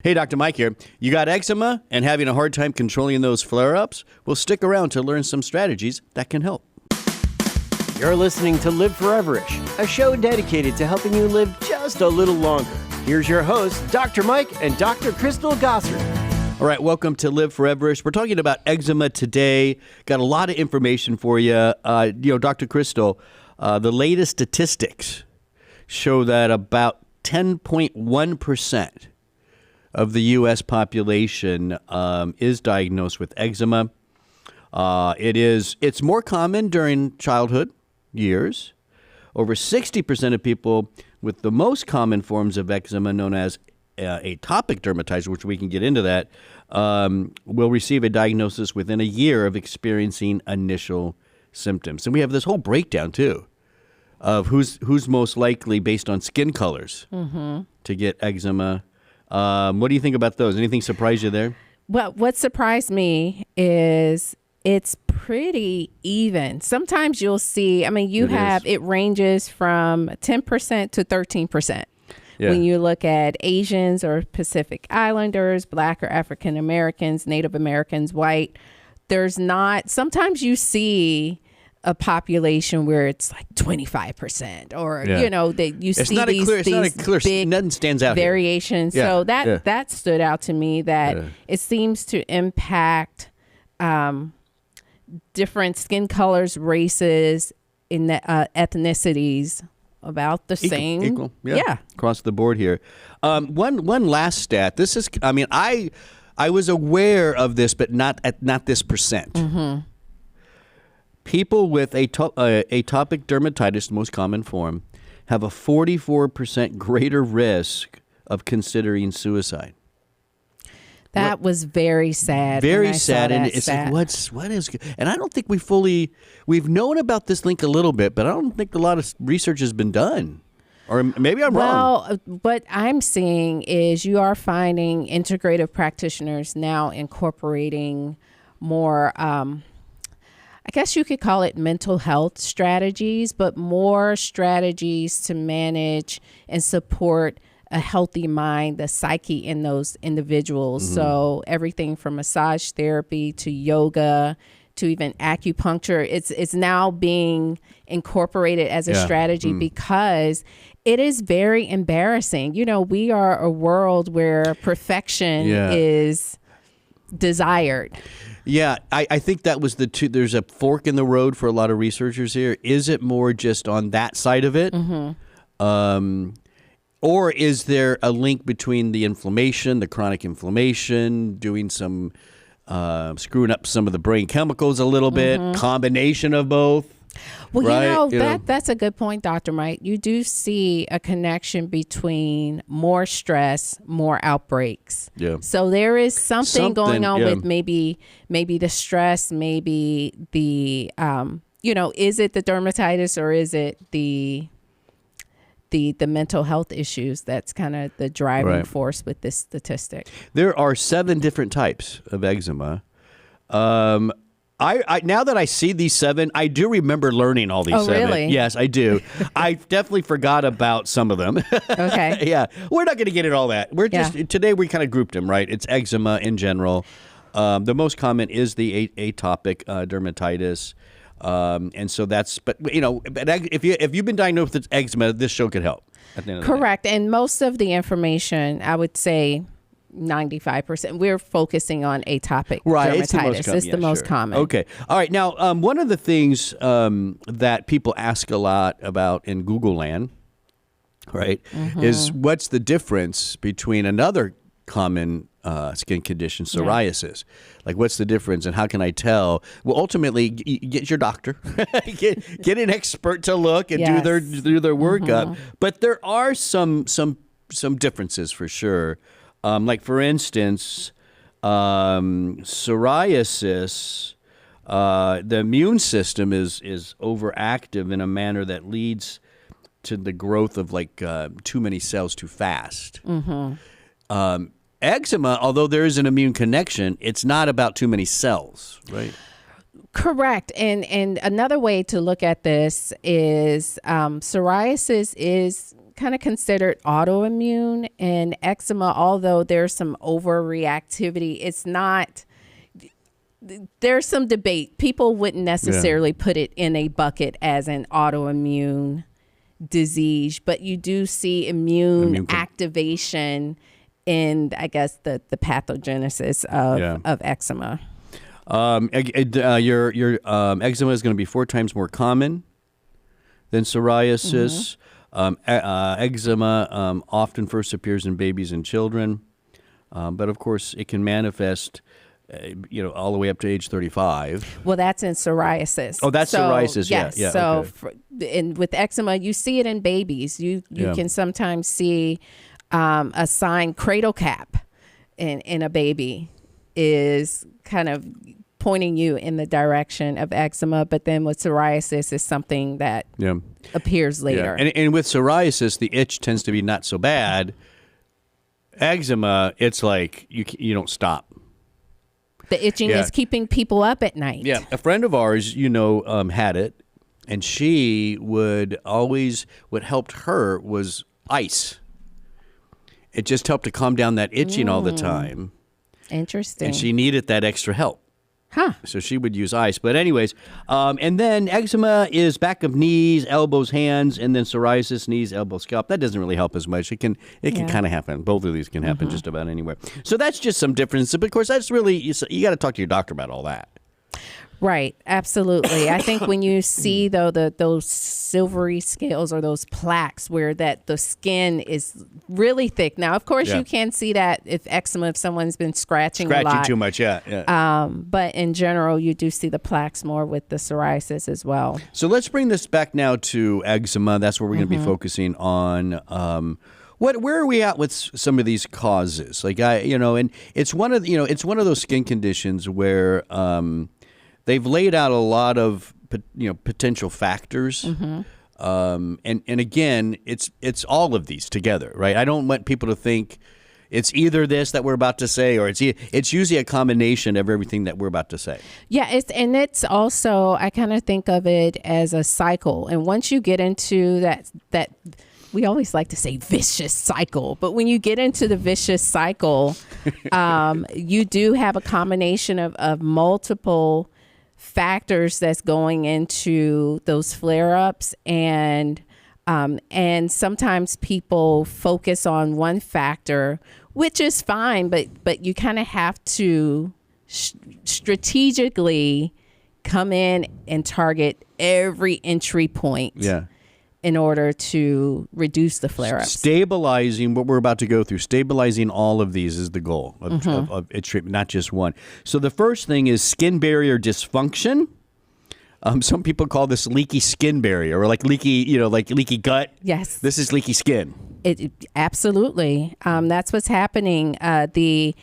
Hey, Dr. Mike here. You got eczema and having a hard time controlling those flare-ups? Well, stick around to learn some strategies that can help. You're listening to Live Foreverish, a show dedicated to helping you live just a little longer. Here's your hosts, Dr. Mike and Dr. Crystal Gossard. All right, welcome to Live Foreverish. We're talking about eczema today. Got a lot of information for you. Dr. Crystal, the latest statistics show that about 10.1% of the U.S. population is diagnosed with eczema. It's more common during childhood years. Over 60% of people with the most common forms of eczema, known as atopic dermatitis, which we can get into that, will receive a diagnosis within a year of experiencing initial symptoms. And we have this whole breakdown, too, of who's most likely based on skin colors to get eczema. What do you think about those? Anything surprise you there? Well, what surprised me is it's pretty even. Sometimes you'll see, it ranges from 10% to 13%. Yeah. When you look at Asians or Pacific Islanders, Black or African Americans, Native Americans, white, sometimes you see a population where it's like 25% or, that you see these big nothing stands out variations. Yeah. So that stood out to me that it seems to impact different skin colors, races, in the ethnicities about the same. Equal. Yeah. Across the board here. One last stat. This is, I was aware of this, but not this percent. Mm-hmm. People with atopic dermatitis, the most common form, have a 44% greater risk of considering suicide. That was very sad. Very sad, and it's like, what is? And I don't think we've known about this link a little bit, but I don't think a lot of research has been done. Or maybe I'm wrong. Well, what I'm seeing is you are finding integrative practitioners now incorporating more. I guess you could call it mental health strategies, but more strategies to manage and support a healthy mind, the psyche in those individuals. Mm-hmm. So everything from massage therapy to yoga to even acupuncture, it's now being incorporated as a strategy because it is very embarrassing. We are a world where perfection is desired. Yeah, I think that was there's a fork in the road for a lot of researchers here. Is it more just on that side of it? Mm-hmm. Or is there a link between the inflammation, the chronic inflammation, doing some screwing up some of the brain chemicals a little bit, combination of both? Well, right? That's a good point, Dr. Mike. You do see a connection between more stress, more outbreaks. Yeah. So there is something going on with maybe the stress, maybe the, is it the dermatitis or is it the mental health issues that's kind of the driving force with this statistic? There are 7 different types of eczema. I now that I see these 7, I do remember learning all these 7. Really? Yes, I do. I definitely forgot about some of them. Okay. Yeah. We're not going to get into all that. Today we kind of grouped them, right? It's eczema in general. The most common is the atopic dermatitis. And so but if you've been diagnosed with eczema, this show could help. At the end of Correct. And most of the information, I would say 95%, we're focusing on atopic dermatitis. It's the most common. Okay. All right. Now, one of the things that people ask a lot about in Google land, right, is what's the difference between another common skin condition, psoriasis. Like, what's the difference and how can I tell? Well, ultimately, get your doctor, get an expert to look and do their workup. But there are some differences for sure. Like, for instance, psoriasis, the immune system is overactive in a manner that leads to the growth of too many cells too fast. Eczema, although there is an immune connection, it's not about too many cells, right? Correct. And another way to look at this is psoriasis is kind of considered autoimmune, and eczema, although there's some overreactivity, it's not. There's some debate. People wouldn't necessarily put it in a bucket as an autoimmune disease, but you do see immune activation in, I guess, the pathogenesis of eczema. Your eczema is going to be 4 times more common than psoriasis. Eczema often first appears in babies and children, but of course it can manifest all the way up to age 35. Well, that's in psoriasis. Oh, that's psoriasis. Yes. Yeah. So, okay. With eczema, you see it in babies. You can sometimes see a sign, cradle cap, in a baby is kind of pointing you in the direction of eczema. But then with psoriasis, is something that appears later. Yeah. And with psoriasis, the itch tends to be not so bad. Eczema, it's like you don't stop. The itching is keeping people up at night. Yeah. A friend of ours, had it, and she would always, what helped her was ice. It just helped to calm down that itching all the time. Interesting. And she needed that extra help. Huh. So she would use ice. But anyways, and then eczema is back of knees, elbows, hands, and then psoriasis, knees, elbows, scalp. That doesn't really help as much. It can kind of happen. Both of these can happen just about anywhere. So that's just some differences. But of course, that's really, you got to talk to your doctor about all that. Right. Absolutely. I think when you see, though, those silvery scales or those plaques where that the skin is really thick. Now, of course, you can see that if someone's been scratching a lot. Too much, yeah. But in general, you do see the plaques more with the psoriasis as well. So let's bring this back now to eczema. That's where we're going to be focusing on. Where are we at with some of these causes? Like and it's one of those skin conditions where they've laid out a lot of potential factors, and again, it's all of these together, right? I don't want people to think it's either this that we're about to say, or it's usually a combination of everything that we're about to say. Yeah, it's also, I kind of think of it as a cycle, and once you get into that. We always like to say vicious cycle, but when you get into the vicious cycle, you do have a combination of multiple factors that's going into those flare-ups, and sometimes people focus on one factor, which is fine, but you kind of have to strategically come in and target every entry point. Yeah. In order to reduce the flare-ups. Stabilizing what we're about to go through, stabilizing all of these is the goal of its treatment, not just one. So the first thing is skin barrier dysfunction. Some people call this leaky skin barrier, or like leaky gut. Yes. This is leaky skin. It absolutely. That's what's happening. The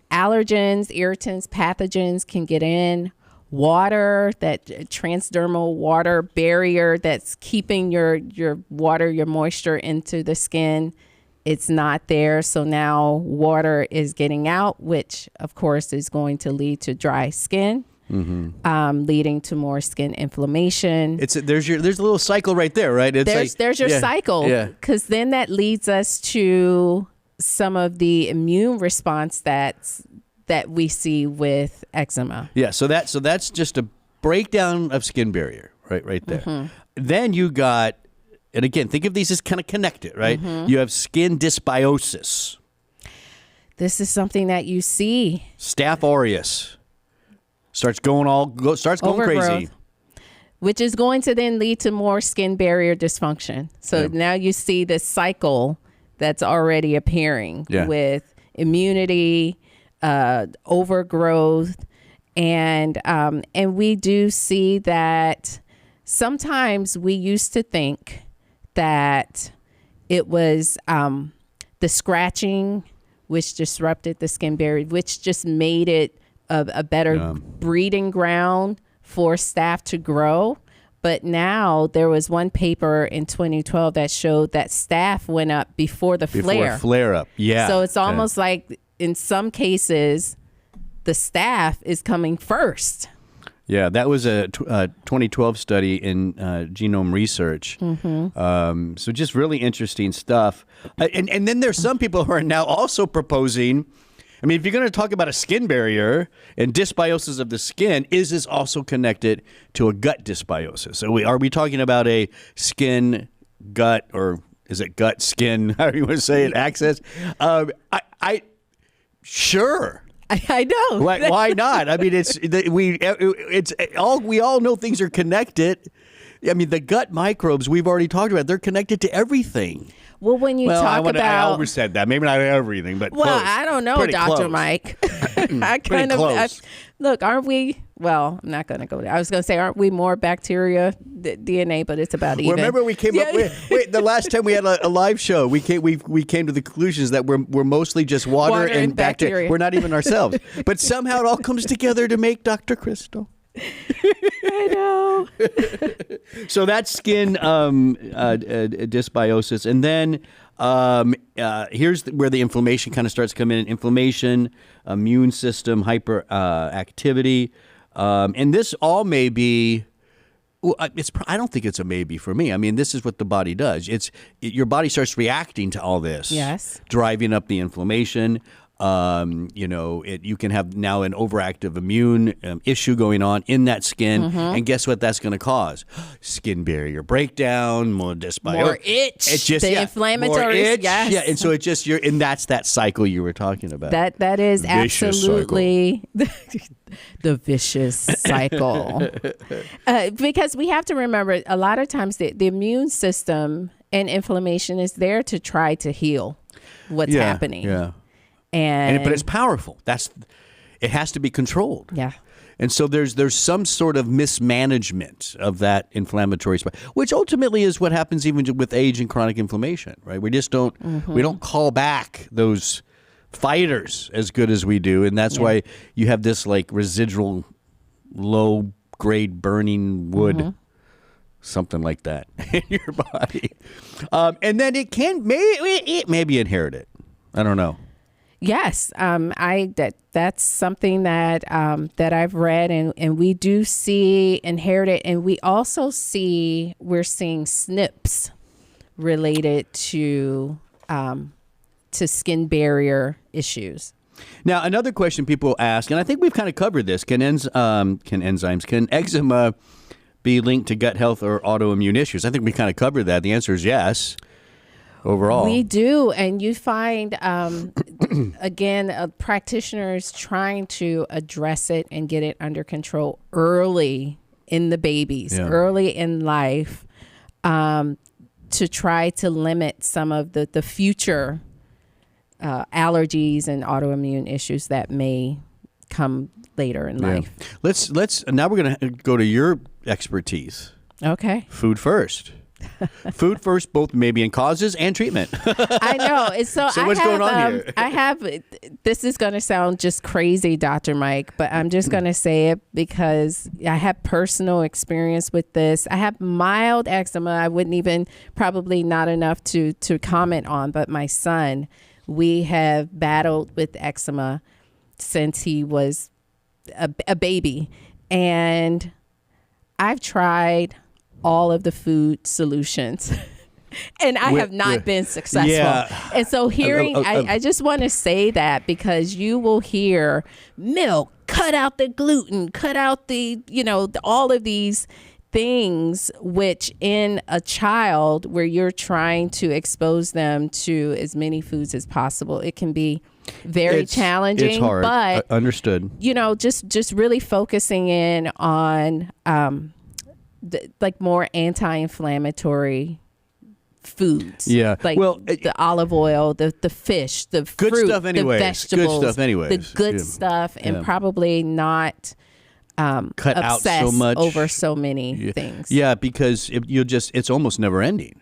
allergens, irritants, pathogens can get in. Water, that transdermal water barrier that's keeping your water, your moisture into the skin, it's not there. So now water is getting out, which of course is going to lead to dry skin, leading to more skin inflammation. There's a little cycle right there, right? There's your cycle, because then that leads us to some of the immune response that we see with eczema. Yeah, so that's just a breakdown of skin barrier, right there. Then you got, and again, think of these as kind of connected, right? You have skin dysbiosis. This is something that you see. Staph aureus starts going crazy. Which is going to then lead to more skin barrier dysfunction. So now you see this cycle that's already appearing with immunity, overgrowth, and we do see that sometimes we used to think that it was the scratching which disrupted the skin barrier, which just made it a better breeding ground for staph to grow. But now there was one paper in 2012 that showed that staph went up before the flare. Flare up, yeah. So it's almost like in some cases, the staph is coming first. Yeah, that was a 2012 study in Genome Research. So just really interesting stuff. And then there's some people who are now also proposing, I mean, if you're going to talk about a skin barrier and dysbiosis of the skin, is this also connected to a gut dysbiosis? So are we talking about a skin, gut, or is it gut, skin, however you want to say it, access? Sure. I know. Why not? I mean, we all know things are connected. I mean, the gut microbes we've already talked about, they're connected to everything. Well, when you talk about, I oversaid that. Maybe not everything, but well, close. I don't know, Pretty Dr. close. Mike. Look, aren't we? Well, I'm not going to go there. I was going to say, aren't we more bacteria DNA? But it's about even. Remember, we came up with the last time we had a live show. We came to the conclusions that we're mostly just water and bacteria. We're not even ourselves. But somehow it all comes together to make Dr. Crystal. I know. So that's skin dysbiosis, and then here's where the inflammation kind of starts coming in. Inflammation, immune system hyperactivity, and this all may be. Well, I don't think it's a maybe for me. I mean, this is what the body does. Your body starts reacting to all this. Yes. Driving up the inflammation. You can have now an overactive immune issue going on in that skin. And guess what that's going to cause? Skin barrier breakdown, more dysbiosis. More itch. It's just, inflammatory. More itch. Yes. Yeah. And so it's just, and that's that cycle you were talking about. That is Vicious absolutely the vicious cycle. Because we have to remember, a lot of times the immune system and inflammation is there to try to heal what's happening. Yeah. But it's powerful. It has to be controlled. Yeah. And so there's some sort of mismanagement of that inflammatory spot, which ultimately is what happens even with age and chronic inflammation, right? We just don't we don't call back those fighters as good as we do, and that's why you have this like residual low grade burning wood. Something like that in your body. And then it may be inherited. I don't know. Yes, that's something that I've read, and we do see inherited, and we also we're seeing SNPs related to skin barrier issues. Now, another question people ask, and I think we've kind of covered this: can eczema be linked to gut health or autoimmune issues? I think we kind of covered that. The answer is yes. Overall, we do, and you find again practitioners trying to address it and get it under control early in the babies, early in life, to try to limit some of the future allergies and autoimmune issues that may come later in life. Let's now we're going to go to your expertise. Okay, food first. Food first, both maybe in causes and treatment. I know. So what's going on here? I have, this is going to sound just crazy, Dr. Mike, but I'm just going to say it because I have personal experience with this. I have mild eczema. I wouldn't even, probably not enough to comment on, but my son, we have battled with eczema since he was a baby. And I've tried all of the food solutions and I have not been successful. Yeah. And so I just want to say that because you will hear milk, cut out the gluten, cut out all of these things, which in a child where you're trying to expose them to as many foods as possible, it can be very challenging. It's hard. But understood. Just really focusing in on, more anti-inflammatory foods. Yeah. The olive oil, the fish, the good fruit, stuff anyways. the vegetables. Good stuff anyways. The good stuff, and probably not cut out so much over so many things. Yeah, because it's almost never ending.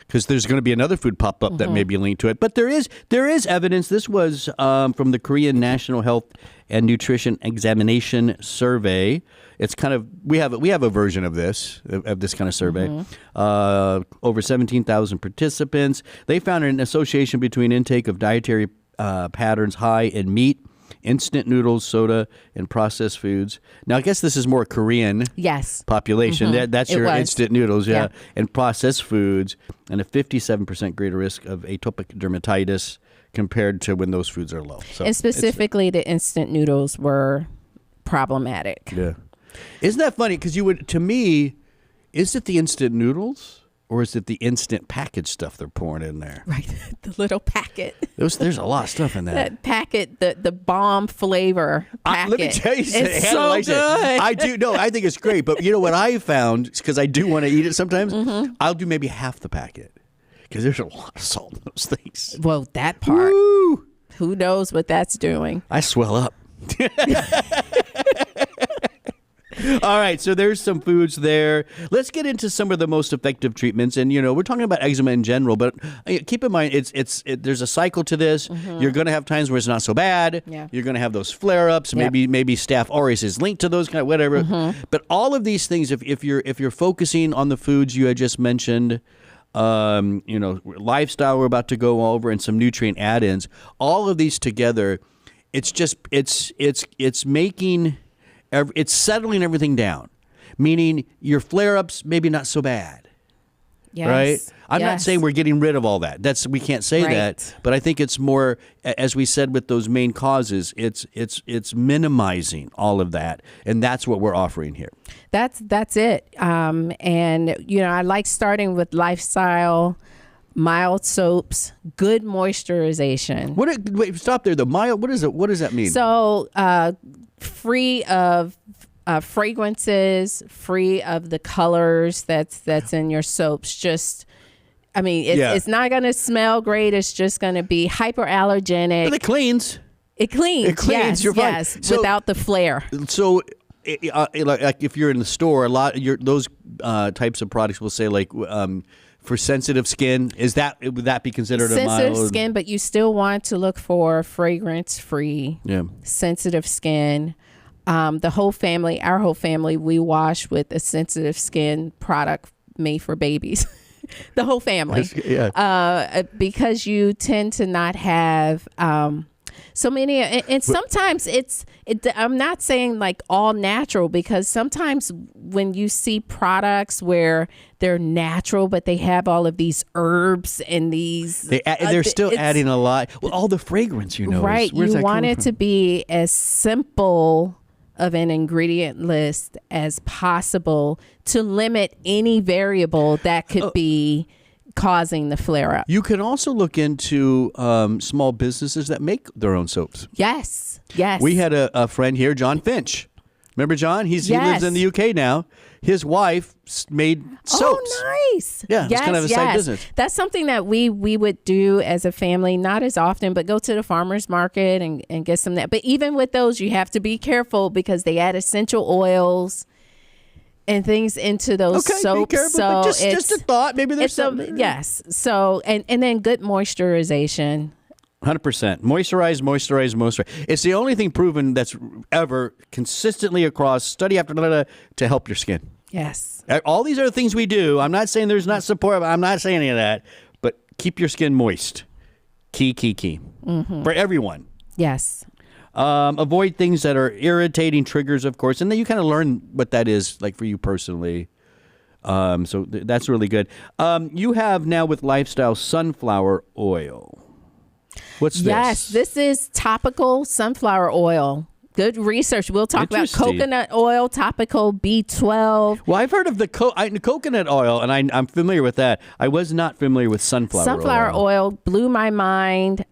Because there's going to be another food pop up that may be linked to it. But there is evidence. This was from the Korean National Health and Nutrition Examination Survey. It's kind of we have a version of this kind of survey. Over 17,000 participants. They found an association between intake of dietary patterns high in meat, instant noodles, soda, and processed foods. Now, I guess this is more Korean Yes. population. That's It your was. instant noodles, Yeah. and processed foods, and a 57% greater risk of atopic dermatitis compared to when those foods are low. So And specifically, the instant noodles were problematic. yeah. Isn't that funny? Because to me, is it the instant noodles or is it the instant package stuff they're pouring in there? Right. The little packet. There's a lot of stuff in that. That packet, the bomb flavor packet. Let me tell you something. It's Hannah so likes it. good. I do. No, I think it's great. But you know what I found, because I do want to eat it sometimes, I'll do maybe half the packet because there's a lot of salt in those things. Well, that part. Woo! Who knows what that's doing? I swell up. All right, so there's some foods there. Let's get into some of the most effective treatments, and we're talking about eczema in general, but keep in mind there's a cycle to this. You're going to have times where it's not so bad. Yeah. You're going to have those flare-ups. Maybe Staph aureus is linked to those kind of whatever. But all of these things, if you're focusing on the foods you had just mentioned, lifestyle we're about to go over, and some nutrient add-ins, all of these together, it's making. It's settling everything down, meaning your flare-ups maybe not so bad, Yes. right? I'm not Yes. saying we're getting rid of all that. We can't say Right. that, but I think it's more, as we said with those main causes, it's minimizing all of that, and that's what we're offering here. That's it. And I like starting with lifestyle, mild soaps, good moisturization. Wait, stop there. The mild. What is it? What does that mean? So free of fragrances, free of the colors that's in your soaps. It's not going to smell great. It's just going to be hyperallergenic. But it cleans. It cleans. It cleans. Yes, You're fine. yes, So- without the flare. So, like if you're in the store, those types of products will say for sensitive skin. Would that be considered a Sensitive mild skin, but you still want to look for fragrance-free, sensitive skin. Our whole family, we wash with a sensitive skin product made for babies. The whole family. Yeah. Because you tend to not have so many, and sometimes I'm not saying like all natural, because sometimes when you see products where they're natural, but they have all of these herbs and these, they're still adding a lot. Well, all the fragrance, right? Where's You that want coming it from? to be as simple of an ingredient list as possible to limit any variable that could be causing the flare up. You can also look into small businesses that make their own soaps. Yes. We had a friend here, John Finch. Remember John? He lives in the UK now. His wife made soaps. Oh, nice. Yeah, it's kind of a side business. That's something that we would do as a family, not as often, but go to the farmer's market and get some of that. But even with those, you have to be careful because they add essential oils and things into those soaps. Be careful, so but just a thought. Maybe there's something. Yes. So, and then good moisturization. 100%. Moisturize. It's the only thing proven that's ever consistently across study after to help your skin. Yes. All these are things we do. I'm not saying there's not support. I'm not saying any of that. But keep your skin moist. Key. For everyone. Yes. Avoid things that are irritating triggers, of course. And then you kind of learn what that is like for you personally. So that's really good. You have now with Lifestyle sunflower oil. What's this? Yes, this is topical sunflower oil. Good research. We'll talk about coconut oil, topical B12. Well, I've heard of the coconut oil, and I'm familiar with that. I was not familiar with sunflower oil. Sunflower oil blew my mind,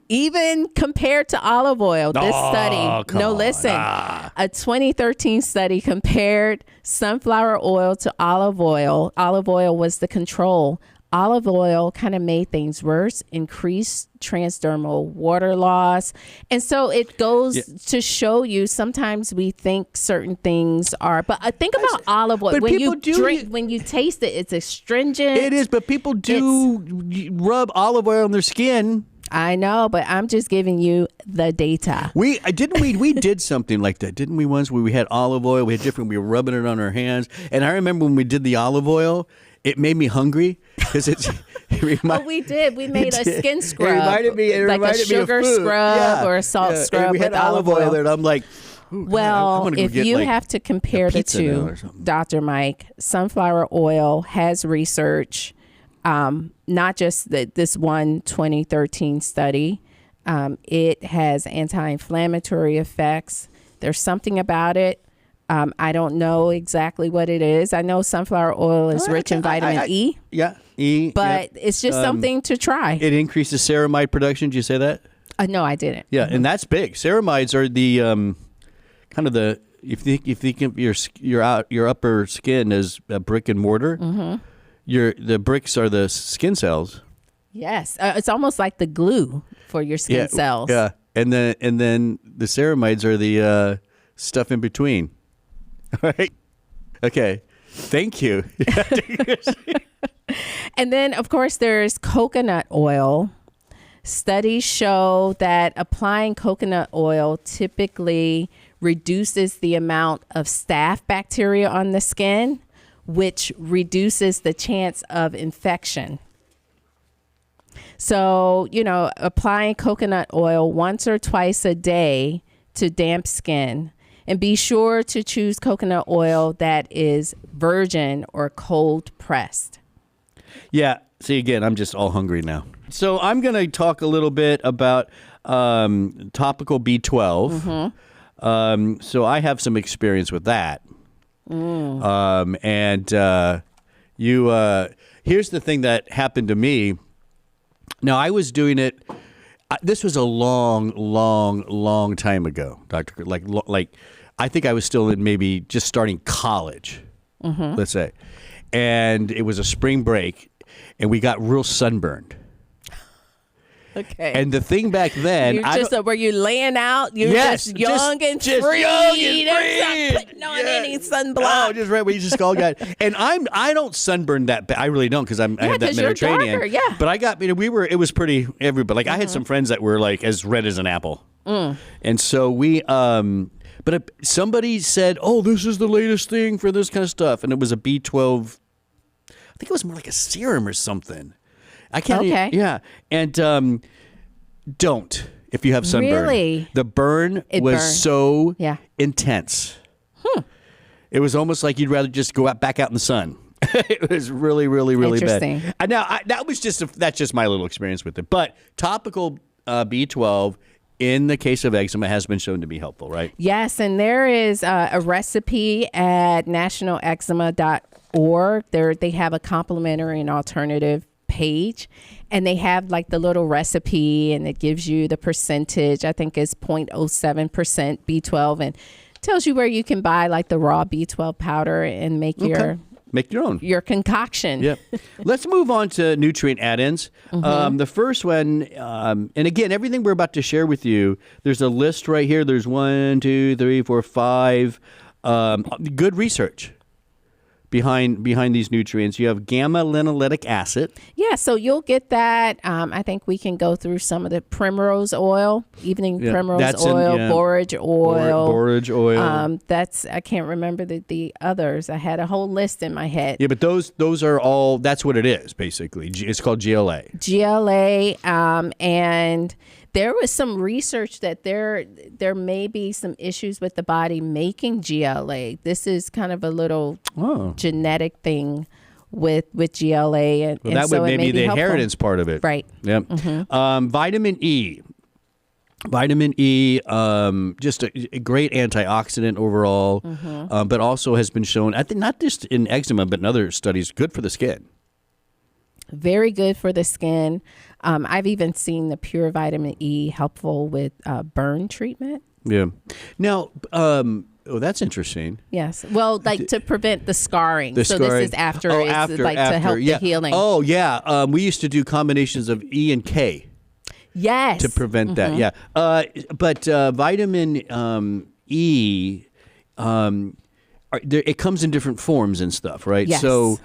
even compared to olive oil. This study, listen, a 2013 study compared sunflower oil to olive oil. Olive oil was the control. Olive oil kind of made things worse, increased transdermal water loss. And so it goes to show you sometimes we think certain things are, but think about olive oil. When you taste it, it's astringent. It is, but people do rub olive oil on their skin. I know, but I'm just giving you the data. We did something like that, didn't we? Once where we had olive oil, we were rubbing it on our hands, and I remember when we did the olive oil, it made me hungry because we did. We made a skin scrub. It reminded me like a sugar scrub or a salt scrub and we had with olive oil. there, and I'm like, well, if you have to compare the two, Dr. Mike, sunflower oil has research, not just this one 2013 study. It has anti-inflammatory effects. There's something about it. I don't know exactly what it is. I know sunflower oil is rich in vitamin E. Yeah, E. But it's just something to try. It increases ceramide production. Did you say that? No, I didn't. Yeah, and that's big. Ceramides are the kind of the if you think of your upper skin as a brick and mortar, the bricks are the skin cells. Yes, it's almost like the glue for your skin cells. Yeah, and then the ceramides are the stuff in between. All right. Okay. Thank you. And then, of course, there's coconut oil. Studies show that applying coconut oil typically reduces the amount of staph bacteria on the skin, which reduces the chance of infection. So, applying coconut oil once or twice a day to damp skin. And be sure to choose coconut oil that is virgin or cold pressed. Yeah. See, again, I'm just all hungry now. So I'm going to talk a little bit about topical B12. So I have some experience with that. Here's the thing that happened to me. Now, I was doing it. This was a long time ago, Doctor. Like, I think I was still in maybe just starting college, let's say, and it was a spring break, and we got real sunburned. Okay. And the thing back then, were you laying out? You're just young and free. Not putting on any sunblock. Oh, just right. We just all got. And I don't sunburn that bad. I really don't because I have that Mediterranean. Darker, yeah. But I got. It was pretty. Everybody. Like I had some friends that were like as red as an apple. And so we. But somebody said, "Oh, this is the latest thing for this kind of stuff," and it was a B12. I think it was more like a serum or something. I can't. Okay. Yeah, and don't if you have sunburn. Really, the burn was so intense. It was almost like you'd rather just go back out in the sun. It was really bad. Now that's just my little experience with it. But topical B12 in the case of eczema has been shown to be helpful, right? Yes, and there is a recipe at nationaleczema.org. They have a complimentary and alternative page, and they have like the little recipe, and it gives you the percentage. I think it's 0.07% B12, and tells you where you can buy like the raw B12 powder and make your own concoction. Yeah. Let's move on to nutrient add-ins. The first one, and again, everything we're about to share with you, there's a list right here. There's 1, 2, 3, 4, 5 good research behind these nutrients. You have gamma linoleic acid. Yeah, so you'll get that. I think we can go through some of the primrose oil, primrose oil, borage oil. Borage oil. I can't remember the others. I had a whole list in my head. Yeah, but those are all, that's what it is, basically. It's called GLA. GLA, and there was some research that there may be some issues with the body making GLA. This is kind of a little genetic thing with GLA, and that so would maybe the helpful. inheritance part of it, right? Yep. Vitamin E. Vitamin E, just a great antioxidant overall, but also has been shown, I think, not just in eczema, but in other studies, good for the skin. Very good for the skin. I've even seen the pure vitamin E helpful with burn treatment. Yeah. Now, that's interesting. Yes. Well, like to prevent the scarring. This is after. To help the healing. Oh, yeah. We used to do combinations of E and K. Yes. To prevent that, yeah. But vitamin E, it comes in different forms and stuff, right? Yes. So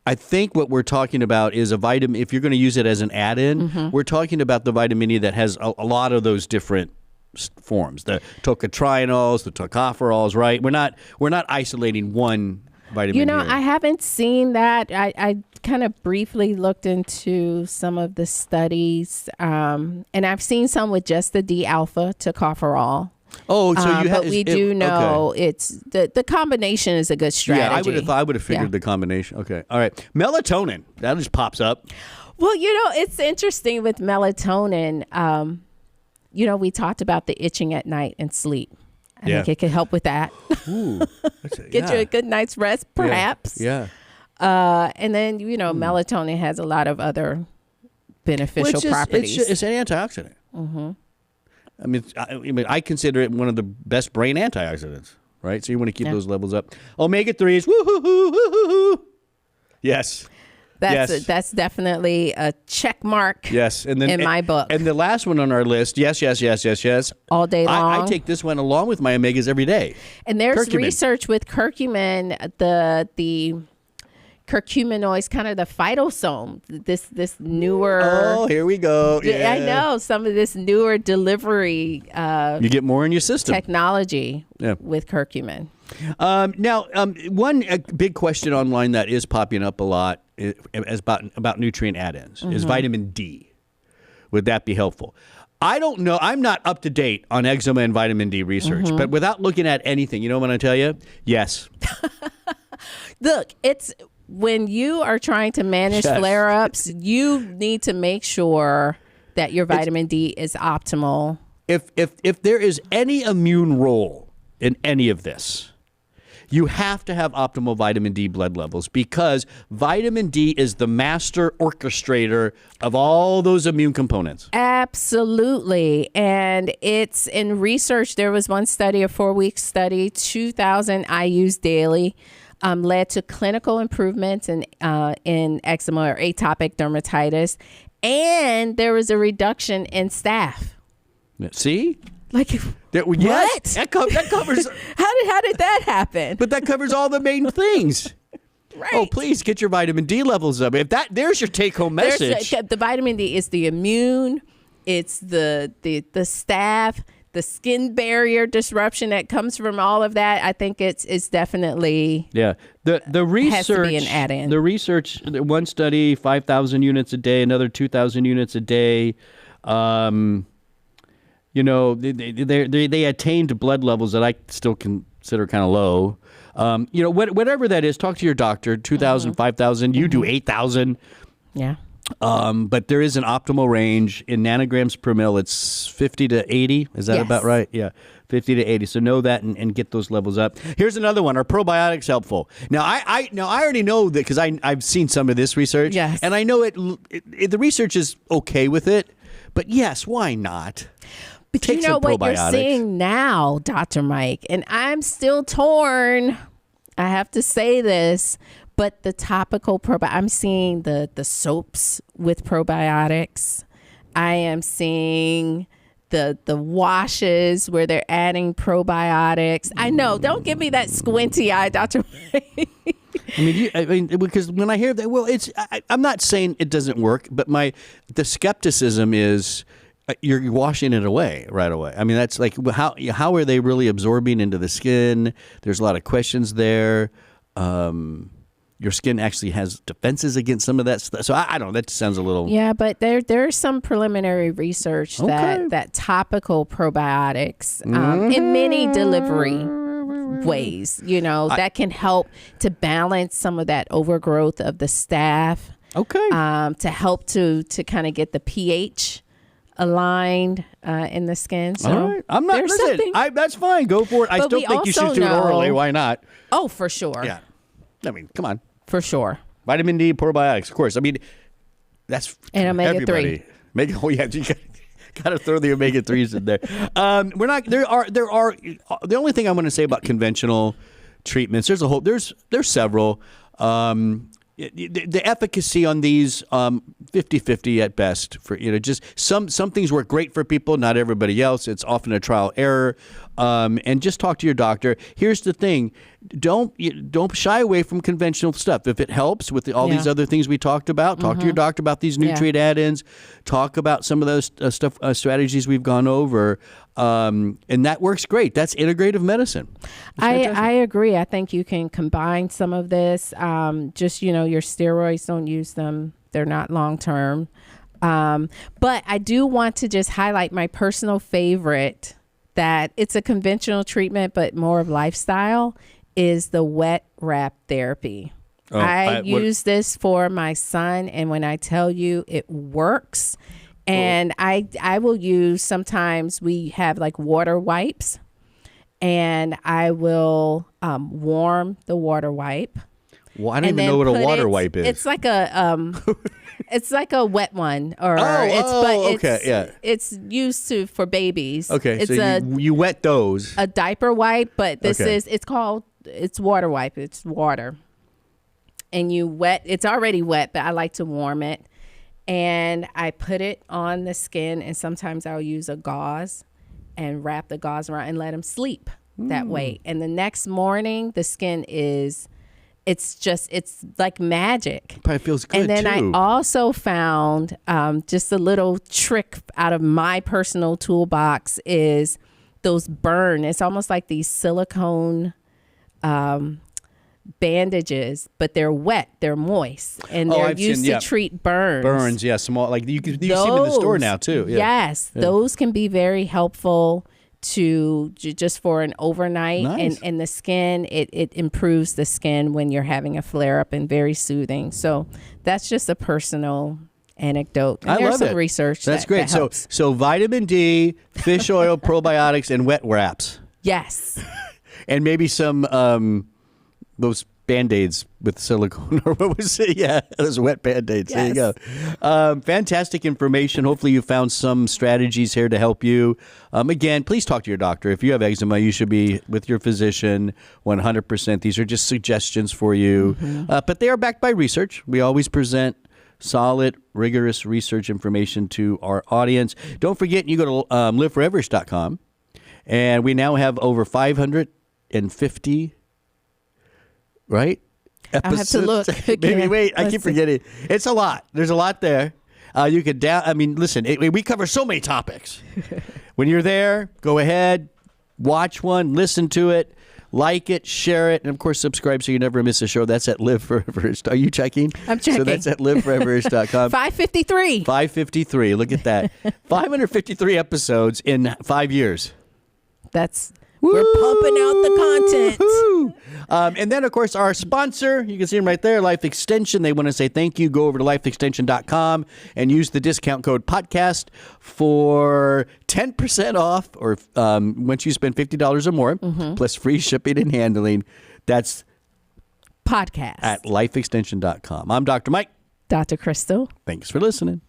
I think what we're talking about is a vitamin. If you're going to use it as an add-in, we're talking about the vitamin E that has a lot of those different forms, the tocotrienols, the tocopherols, right? We're not isolating one vitamin D? I haven't seen that. I kind of briefly looked into some of the studies, and I've seen some with just the D alpha tocopherol. Oh, so you have. But we do know it's the combination is a good strategy. Yeah, I would have figured the combination. Okay, all right. Melatonin, that just pops up. Well, it's interesting with melatonin. We talked about the itching at night and sleep. I think it could help with that. Ooh, Get you a good night's rest, perhaps. Yeah. And then, melatonin has a lot of other beneficial properties. It's an antioxidant. Mm-hmm. I mean, I consider it one of the best brain antioxidants, right? So you want to keep those levels up. Omega-3s, woo-hoo-hoo. Yes. That's definitely a check mark. Yes, and then in my book. And the last one on our list, yes. All day long. I take this one along with my omegas every day. And there's curcumin. Research with curcumin, the curcuminoids, kind of the phytosome, this newer. Oh, here we go. Yeah. I know some of this newer delivery. You get more in your system. Technology with curcumin. Now, one big question online that is popping up a lot is about nutrient add-ins is vitamin D. Would that be helpful? I don't know. I'm not up to date on eczema and vitamin D research, but without looking at anything, you know what I'm going to tell you? Yes. Look, it's when you are trying to manage flare-ups, you need to make sure that your vitamin D is optimal. If there is any immune role in any of this, you have to have optimal vitamin D blood levels because vitamin D is the master orchestrator of all those immune components. Absolutely. And it's in research. There was one study, a 4-week study, 2,000 IUs daily, led to clinical improvements in eczema or atopic dermatitis. And there was a reduction in staph. See? Like, what? Yes, that covers. How did that happen? But that covers all the main things. Right. Oh, please get your vitamin D levels up. There's your take-home message. The vitamin D is the immune. It's the staph, the skin barrier disruption that comes from all of that. I think it's definitely the research has to be an add-in. The research, one study, 5,000 units a day, another 2,000 units a day. They attained blood levels that I still consider kind of low. Whatever that is, talk to your doctor. 2,000, 5,000. You do 8,000. Yeah. But there is an optimal range in nanograms per mil. It's 50 to 80. Is that about right? Yeah, 50 to 80. So know that and get those levels up. Here's another one. Are probiotics helpful? Now I already know that because I've seen some of this research. Yes. And I know the research is okay with it. But yes, why not? But Take you know what probiotics. you're seeing now, Dr. Mike, and I'm still torn. I have to say this, but the topical I'm seeing the soaps with probiotics. I am seeing the washes where they're adding probiotics. I know. Don't give me that squinty eye, Dr. Mike. I mean, because when I hear that, I'm not saying it doesn't work, but the skepticism is you're washing it away right away. I mean, that's like how are they really absorbing into the skin? There's a lot of questions there. Your skin actually has defenses against some of that stuff. So I don't know. That sounds a little. Yeah, but there's some preliminary research that topical probiotics in many delivery ways, that can help to balance some of that overgrowth of the staph. Okay. To help to kind of get the pH aligned in the skin. So all right. I'm not. Listen, that's fine. Go for it. I still think you should do it orally. Why not? Oh, for sure. Yeah. I mean, come on. For sure. Vitamin D, probiotics, of course. I mean, that's and omega-3. You got to throw the omega-3s in there. We're not. There are. The only thing I'm going to say about conventional treatments. There's several. The efficacy on these 50-50 at best for just some things work great for people, not everybody else. It's often a trial error. And just talk to your doctor. Here's the thing. don't shy away from conventional stuff. If it helps with all these other things we talked about, talk to your doctor about these nutrient add-ins. Talk about some of those strategies we've gone over, and that works great. That's integrative medicine. I agree. I think you can combine some of this. Just your steroids, don't use them. They're not long term. But I do want to just highlight my personal favorite, that it's a conventional treatment, but more of lifestyle, is the wet wrap therapy. I use this for my son, and when I tell you it works, and I will use, sometimes we have like water wipes, and I will warm the water wipe. Well, I don't even know what a water wipe is. It's like a it's like a wet one, or it's used for babies. Okay, it's so you wet those. A diaper wipe, but this is it's water wipe. It's water, and you wet. It's already wet, but I like to warm it, and I put it on the skin, and sometimes I'll use a gauze and wrap the gauze around and let him sleep that way. And the next morning, the skin is. It's like magic. Probably feels good, and then too. I also found just a little trick out of my personal toolbox is those burn. It's almost like these silicone bandages, but they're wet, they're moist, and they're used to treat burns. Burns, yeah, small. Like you see them in the store now too. Yeah. Yes, those can be very helpful to just for an overnight. Nice. And the skin, it improves the skin when you're having a flare up, and very soothing. So that's just a personal anecdote. And I love some it. research that's great. that helps. So vitamin D, fish oil, probiotics, and wet wraps. Yes. And maybe some those Band-Aids with silicone, or what was it? Yeah, those wet Band-Aids. Yes. There you go. Fantastic information. Hopefully you found some strategies here to help you. Again, please talk to your doctor. If you have eczema, you should be with your physician 100%. These are just suggestions for you. But they are backed by research. We always present solid, rigorous research information to our audience. Don't forget, you go to liveforeverish.com, and we now have over 550 right? Episodes. I'll have to look again. Maybe wait. I keep forgetting. It's a lot. There's a lot there. You could listen. We cover so many topics. When you're there, go ahead, watch one, listen to it, like it, share it, and of course subscribe so you never miss a show. That's at Live Foreverish. Are you checking? I'm checking. So that's at liveforeverish.com. 553. 553. Look at that. 553 episodes in 5 years. We're pumping out the content. And then, of course, our sponsor, you can see them right there, Life Extension. They want to say thank you. Go over to lifeextension.com and use the discount code podcast for 10% off, or once you spend $50 or more, plus free shipping and handling. That's podcast at lifeextension.com. I'm Dr. Mike. Dr. Crystal. Thanks for listening.